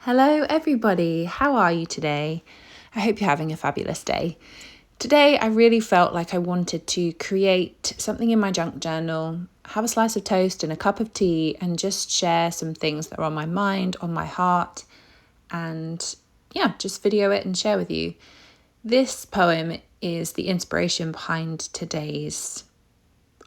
Hello everybody, how are you today? I hope you're having a fabulous day. Today I really felt like I wanted to create something in my junk journal, have a slice of toast and a cup of tea and just share some things that are on my mind, on my heart, and just video it and share with you. This poem is the inspiration behind today's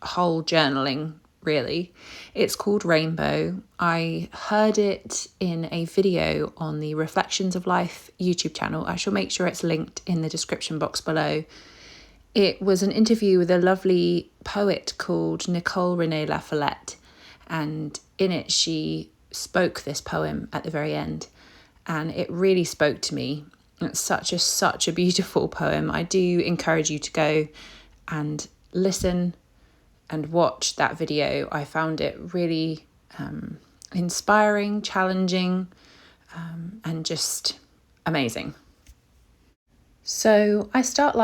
whole journaling, really. It's called Rainbow. I heard it in a video on the Reflections of Life YouTube channel. I shall make sure it's linked in the description box below. It was an interview with a lovely poet called Nicole Renee La Follette, and in it she spoke this poem at the very end, and it really spoke to me. It's such a beautiful poem. I do encourage you to go and listen and watch that video. I found it really inspiring, challenging, and just amazing. So I start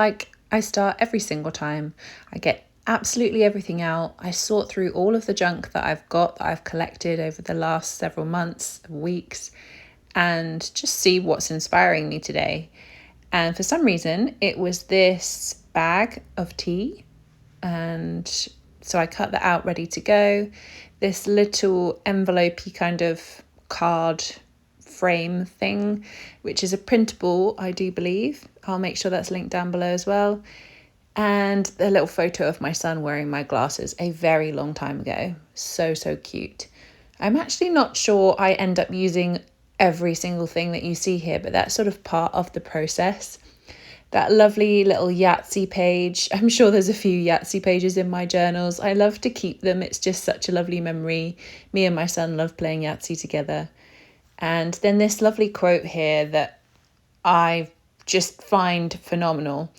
every single time. I get absolutely everything out. I sort through all of the junk that I've collected over the last several months, weeks, and just see what's inspiring me today. And for some reason, it was this bag of tea, and so I cut that out ready to go. This little envelopey kind of card frame thing, which is a printable, I do believe. I'll make sure that's linked down below as well. And a little photo of my son wearing my glasses a very long time ago. So cute. I'm actually not sure I end up using every single thing that you see here, but that's sort of part of the process. That lovely little Yahtzee page. I'm sure there's a few Yahtzee pages in my journals. I love to keep them. It's just such a lovely memory. Me and my son love playing Yahtzee together. And then this lovely quote here that I just find phenomenal.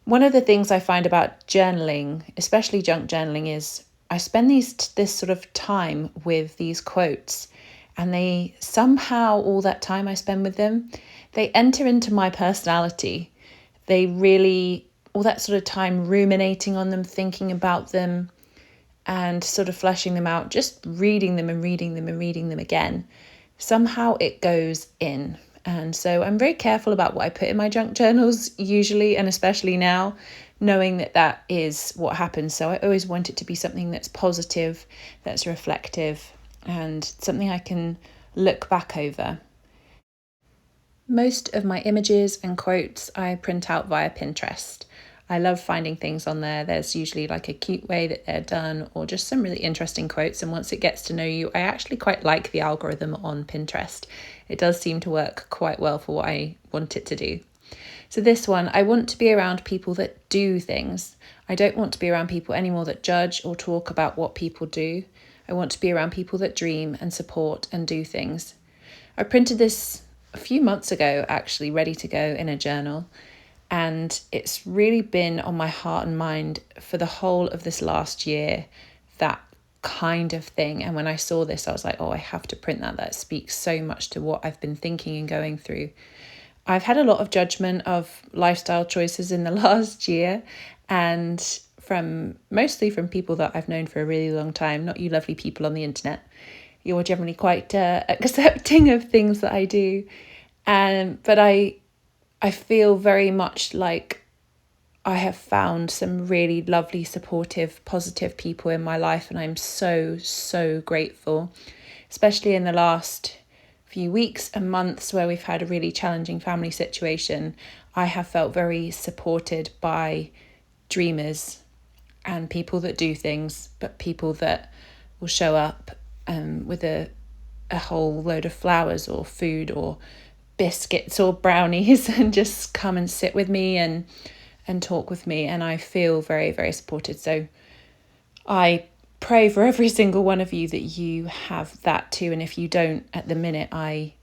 One of the things I find about journaling, especially junk journaling, is I spend this sort of time with these quotes, and they somehow, all that time I spend with them, they enter into my personality. They really, all that sort of time ruminating on them, thinking about them, and sort of fleshing them out, just reading them and reading them and reading them again. Somehow it goes in. And so I'm very careful about what I put in my junk journals usually, and especially now, knowing that that is what happens. So I always want it to be something that's positive, that's reflective, and something I can look back over. Most of my images and quotes I print out via Pinterest. I love finding things on there. There's usually like a cute way that they're done, or just some really interesting quotes. And once it gets to know you, I actually quite like the algorithm on Pinterest. It does seem to work quite well for what I want it to do. So this one, I want to be around people that do things. I don't want to be around people anymore that judge or talk about what people do. I want to be around people that dream and support and do things. I printed this a few months ago, actually, ready to go in a journal. And it's really been on my heart and mind for the whole of this last year, that kind of thing. And when I saw this, I was like, oh, I have to print that. That speaks so much to what I've been thinking and going through. I've had a lot of judgment of lifestyle choices in the last year, and mostly from people that I've known for a really long time, not you lovely people on the internet. You're generally quite accepting of things that I do. But I feel very much like I have found some really lovely, supportive, positive people in my life. And I'm so grateful, especially in the last few weeks and months where we've had a really challenging family situation. I have felt very supported by dreamers and people that do things, but people that will show up with a whole load of flowers or food or biscuits or brownies and just come and sit with me and talk with me. And I feel very supported. So I pray for every single one of you that you have that too. And if you don't at the minute, I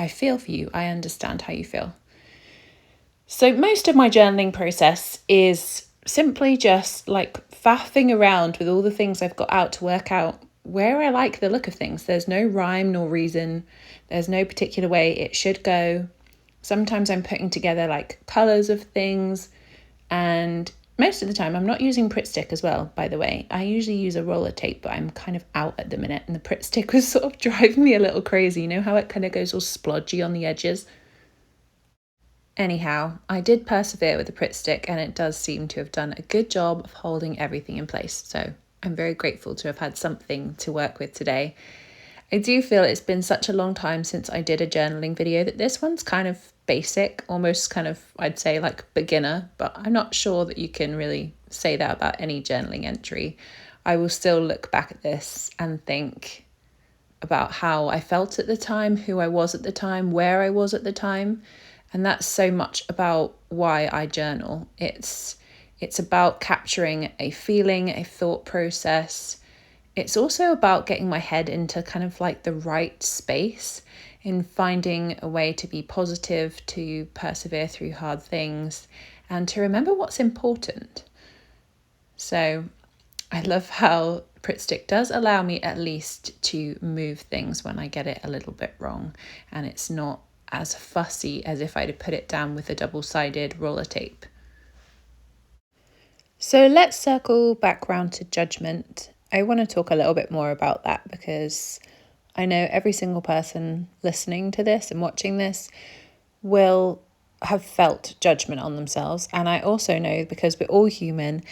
feel for you. I understand how you feel. So most of my journaling process is simply just like faffing around with all the things I've got out to work out where I like the look of things. There's no rhyme nor reason. There's no particular way it should go. Sometimes I'm putting together like colours of things, and most of the time, I'm not using Pritt Stick as well, by the way. I usually use a roller tape, but I'm kind of out at the minute, and the Pritt Stick was sort of driving me a little crazy. You know how it kind of goes all splodgy on the edges? Anyhow, I did persevere with the Pritt Stick, and it does seem to have done a good job of holding everything in place. So I'm very grateful to have had something to work with today. I do feel it's been such a long time since I did a journaling video that this one's kind of basic, almost kind of, I'd say, like beginner, but I'm not sure that you can really say that about any journaling entry. I will still look back at this and think about how I felt at the time, who I was at the time, where I was at the time. And that's so much about why I journal. It's about capturing a feeling, a thought process. It's also about getting my head into kind of like the right space in finding a way to be positive, to persevere through hard things, and to remember what's important. So I love how Pritt Stick does allow me at least to move things when I get it a little bit wrong, and it's not as fussy as if I'd put it down with a double-sided roller tape. So let's circle back round to judgment. I want to talk a little bit more about that because I know every single person listening to this and watching this will have felt judgment on themselves. And I also know, because we're all human,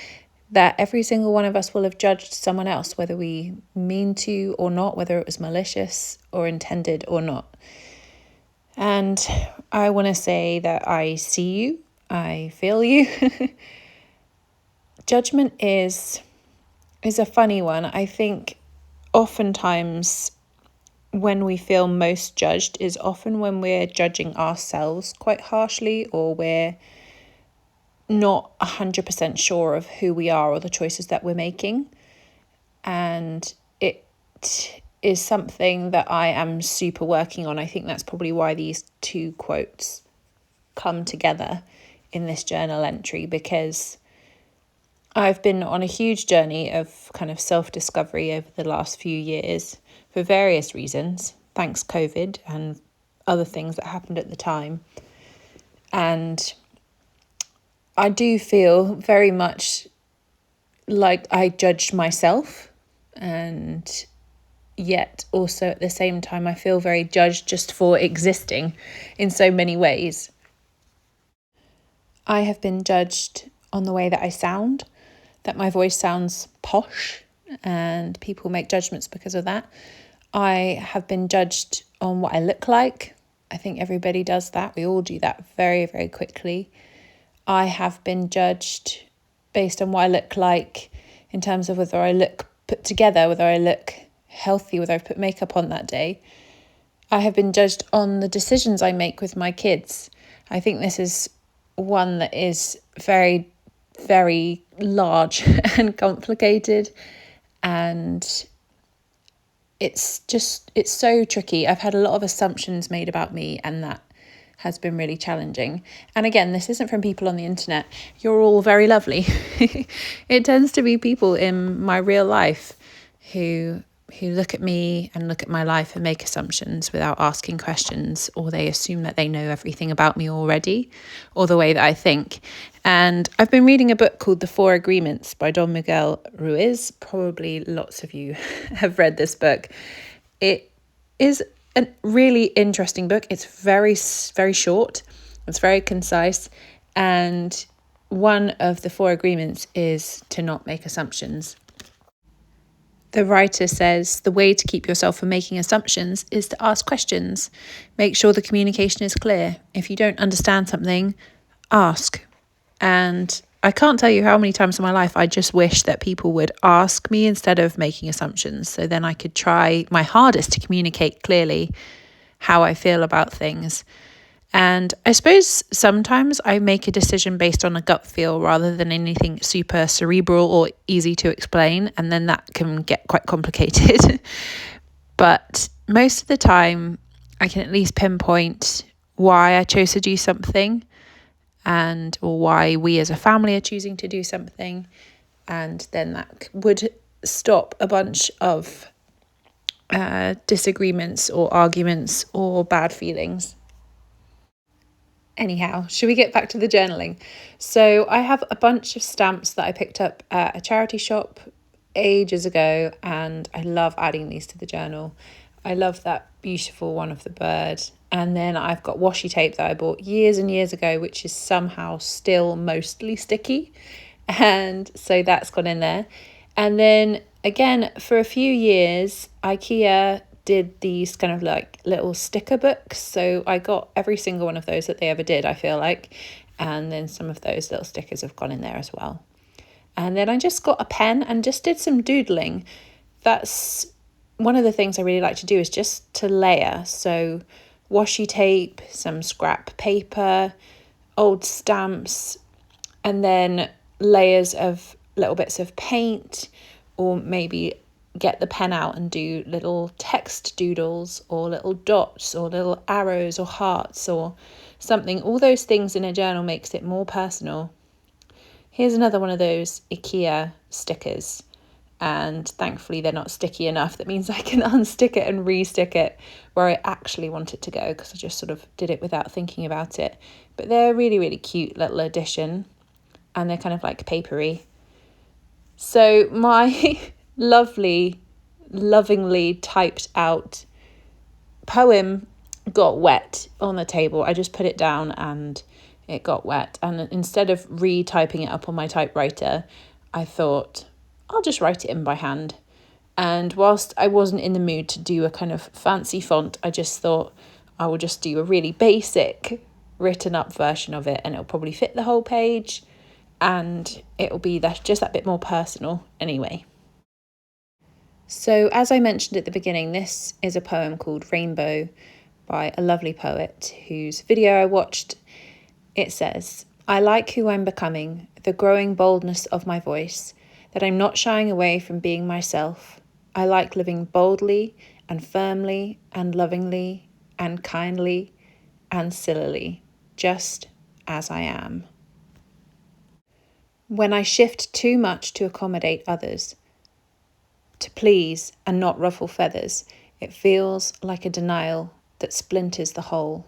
that every single one of us will have judged someone else, whether we mean to or not, whether it was malicious or intended or not. And I want to say that I see you, I feel you. Judgment is a funny one. I think oftentimes when we feel most judged is often when we're judging ourselves quite harshly, or we're not 100% sure of who we are or the choices that we're making. And it is something that I am super working on. I think that's probably why these two quotes come together in this journal entry, because I've been on a huge journey of kind of self-discovery over the last few years for various reasons, thanks COVID and other things that happened at the time. And I do feel very much like I judged myself, and yet also at the same time I feel very judged just for existing in so many ways. I have been judged on the way that I sound, that my voice sounds posh, and people make judgments because of that. I have been judged on what I look like. I think everybody does that. We all do that very, very quickly. I have been judged based on what I look like in terms of whether I look put together, whether I look healthy, whether I've put makeup on that day. I have been judged on the decisions I make with my kids. I think this is one that is very, very large and complicated, and it's so tricky. I've had a lot of assumptions made about me, and that has been really challenging. And again, this isn't from people on the internet. You're all very lovely. It tends to be people in my real life who look at me and look at my life and make assumptions without asking questions, or they assume that they know everything about me already, or the way that I think. And I've been reading a book called The Four Agreements by Don Miguel Ruiz. Probably lots of you have read this book. It is a really interesting book. It's very, very short. It's very concise. And one of the four agreements is to not make assumptions. The writer says the way to keep yourself from making assumptions is to ask questions. Make sure the communication is clear. If you don't understand something, ask. And I can't tell you how many times in my life I just wish that people would ask me instead of making assumptions. So then I could try my hardest to communicate clearly how I feel about things. And I suppose sometimes I make a decision based on a gut feel rather than anything super cerebral or easy to explain. And then that can get quite complicated. But most of the time, I can at least pinpoint why I chose to do something, or why we as a family are choosing to do something. And then that would stop a bunch of disagreements or arguments or bad feelings. Anyhow, should we get back to the journaling? So I have a bunch of stamps that I picked up at a charity shop ages ago, and I love adding these to the journal. I love that beautiful one of the bird. And then I've got washi tape that I bought years and years ago, which is somehow still mostly sticky. And so that's gone in there. And then again, for a few years, IKEA did these kind of like little sticker books. So I got every single one of those that they ever did, I feel like. And then some of those little stickers have gone in there as well. And then I just got a pen and just did some doodling. That's one of the things I really like to do, is just to layer. So washi tape, some scrap paper, old stamps, and then layers of little bits of paint, or maybe get the pen out and do little text doodles or little dots or little arrows or hearts or something. All those things in a journal makes it more personal. Here's another one of those IKEA stickers, and thankfully they're not sticky enough. That means I can unstick it and re-stick it where I actually want it to go, because I just sort of did it without thinking about it. But they're a really, really cute little addition, and they're kind of like papery. So my lovingly typed out poem got wet on the table. I just put it down and it got wet. And instead of retyping it up on my typewriter, I thought I'll just write it in by hand. And whilst I wasn't in the mood to do a kind of fancy font, I just thought I will just do a really basic written up version of it, and it'll probably fit the whole page, and it'll be just that bit more personal anyway. So as I mentioned at the beginning, this is a poem called Rainbow by a lovely poet whose video I watched. It says, "I like who I'm becoming, the growing boldness of my voice, that I'm not shying away from being myself. I like living boldly and firmly and lovingly and kindly and sillily, just as I am. When I shift too much to accommodate others, to please and not ruffle feathers, it feels like a denial that splinters the whole.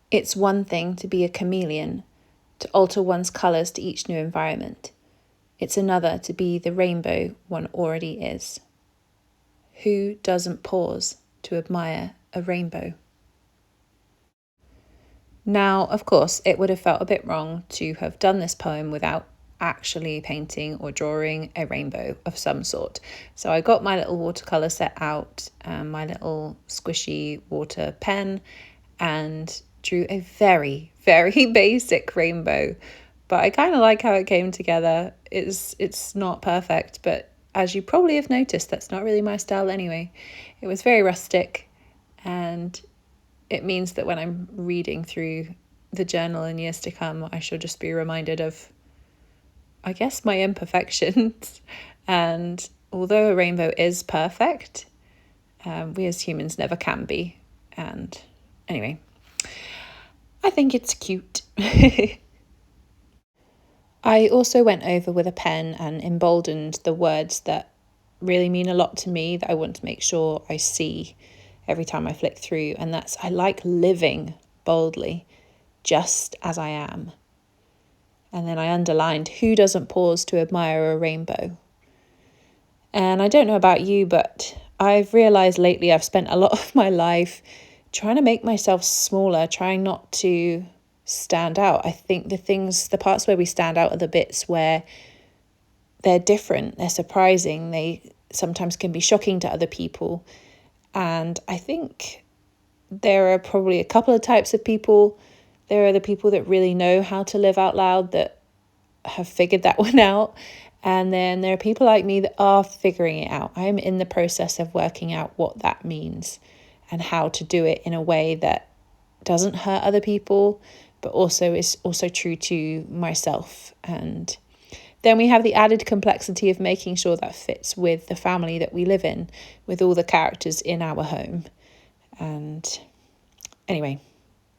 It's one thing to be a chameleon, to alter one's colours to each new environment. It's another to be the rainbow one already is. Who doesn't pause to admire a rainbow?" Now, of course, it would have felt a bit wrong to have done this poem without actually painting or drawing a rainbow of some sort. So I got my little watercolour set out and my little squishy water pen and drew a very, very basic rainbow. But I kind of like how it came together. It's not perfect, but as you probably have noticed, that's not really my style anyway. It was very rustic, and it means that when I'm reading through the journal in years to come, I shall just be reminded of, I guess, my imperfections. And although a rainbow is perfect, we as humans never can be. And anyway, I think it's cute. I also went over with a pen and emboldened the words that really mean a lot to me, that I want to make sure I see every time I flick through. And that's, I like living boldly, just as I am. And then I underlined, who doesn't pause to admire a rainbow? And I don't know about you, but I've realised lately I've spent a lot of my life trying to make myself smaller, trying not to stand out. I think the parts where we stand out are the bits where they're different, they're surprising, they sometimes can be shocking to other people. And I think there are probably a couple of types of people. There are the people that really know how to live out loud, that have figured that one out. And then there are people like me that are figuring it out. I am in the process of working out what that means and how to do it in a way that doesn't hurt other people, but also is also true to myself. And then we have the added complexity of making sure that fits with the family that we live in, with all the characters in our home. And anyway,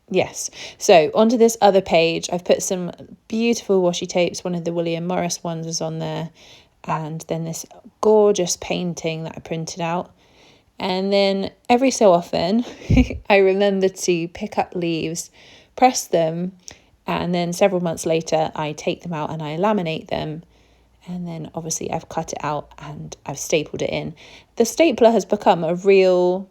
yes. So onto this other page, I've put some beautiful washi tapes. One of the William Morris ones is on there. And then this gorgeous painting that I printed out. And then every so often, I remember to pick up leaves, press them, and then several months later, I take them out and I laminate them. And then obviously I've cut it out and I've stapled it in. The stapler has become a real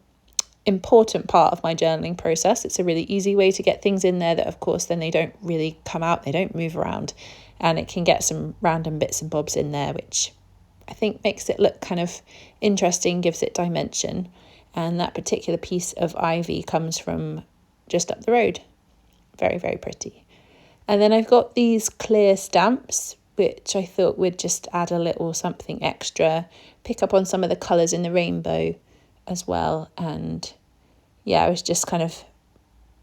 important part of my journaling process. It's a really easy way to get things in there that, of course, then they don't really come out, they don't move around, and it can get some random bits and bobs in there, which I think makes it look kind of interesting, gives it dimension. And that particular piece of ivy comes from just up the road. Very, very pretty. And then I've got these clear stamps, which I thought would just add a little something extra, pick up on some of the colours in the rainbow as well. And yeah, I was just kind of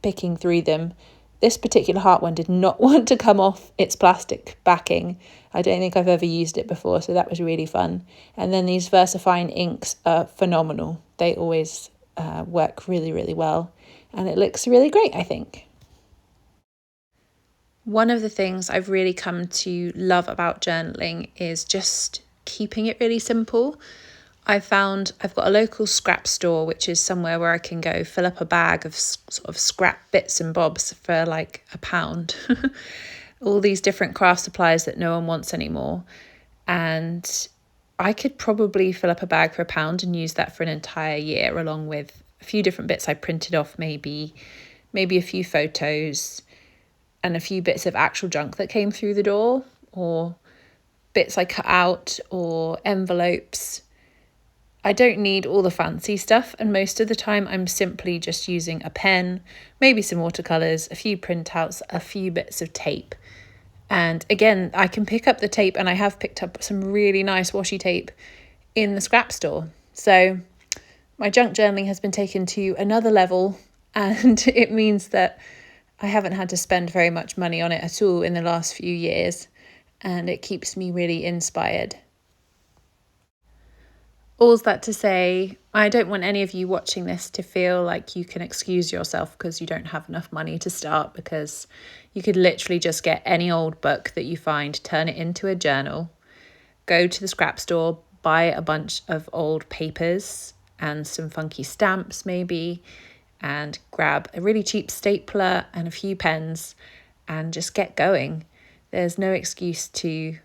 picking through them. This particular heart one did not want to come off its plastic backing. I don't think I've ever used it before, so that was really fun. And then these VersaFine inks are phenomenal. They always work really, really well. And it looks really great, I think. One of the things I've really come to love about journaling is just keeping it really simple. I've got a local scrap store, which is somewhere where I can go fill up a bag of sort of scrap bits and bobs for like £1. All these different craft supplies that no one wants anymore. And I could probably fill up a bag for £1 and use that for an entire year, along with a few different bits I printed off, maybe a few photos and a few bits of actual junk that came through the door, or bits I cut out, or envelopes. I don't need all the fancy stuff, and most of the time I'm simply just using a pen, maybe some watercolours, a few printouts, a few bits of tape. And again, I can pick up the tape, and I have picked up some really nice washi tape in the scrap store. So my junk journaling has been taken to another level, and it means that I haven't had to spend very much money on it at all in the last few years, and it keeps me really inspired. All's that to say, I don't want any of you watching this to feel like you can excuse yourself because you don't have enough money to start, because you could literally just get any old book that you find, turn it into a journal, go to the scrap store, buy a bunch of old papers and some funky stamps maybe, and grab a really cheap stapler and a few pens and just get going. There's no excuse to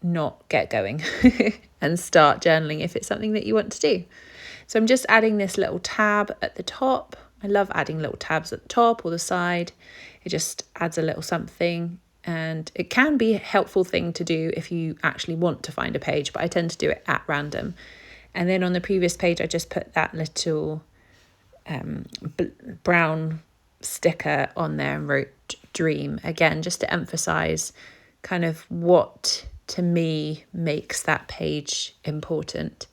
not get going and start journaling if it's something that you want to do. So I'm just adding this little tab at the top. I love adding little tabs at the top or the side. It just adds a little something, and it can be a helpful thing to do if you actually want to find a page, but I tend to do it at random. And then on the previous page, I just put that little brown sticker on there and wrote dream, again just to emphasize kind of what to me makes that page important.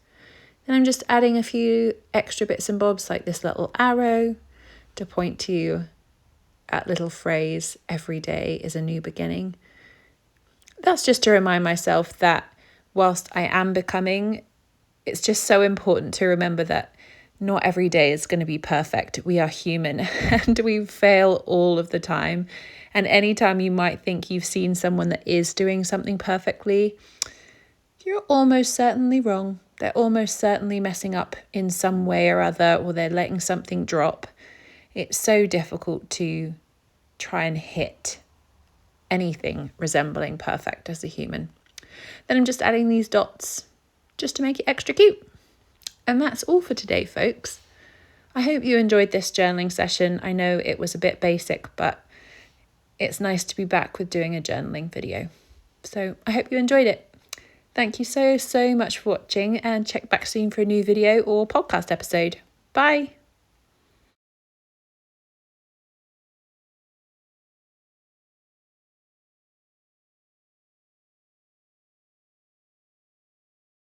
Then I'm just adding a few extra bits and bobs, like this little arrow to point to that little phrase, every day is a new beginning. That's just to remind myself that whilst I am becoming, it's just so important to remember that not every day is going to be perfect. We are human and we fail all of the time. And anytime you might think you've seen someone that is doing something perfectly, you're almost certainly wrong. They're almost certainly messing up in some way or other, or they're letting something drop. It's so difficult to try and hit anything resembling perfect as a human. Then I'm just adding these dots just to make it extra cute. And that's all for today, folks. I hope you enjoyed this journaling session. I know it was a bit basic, but it's nice to be back with doing a journaling video. So I hope you enjoyed it. Thank you so much for watching, and check back soon for a new video or podcast episode. Bye.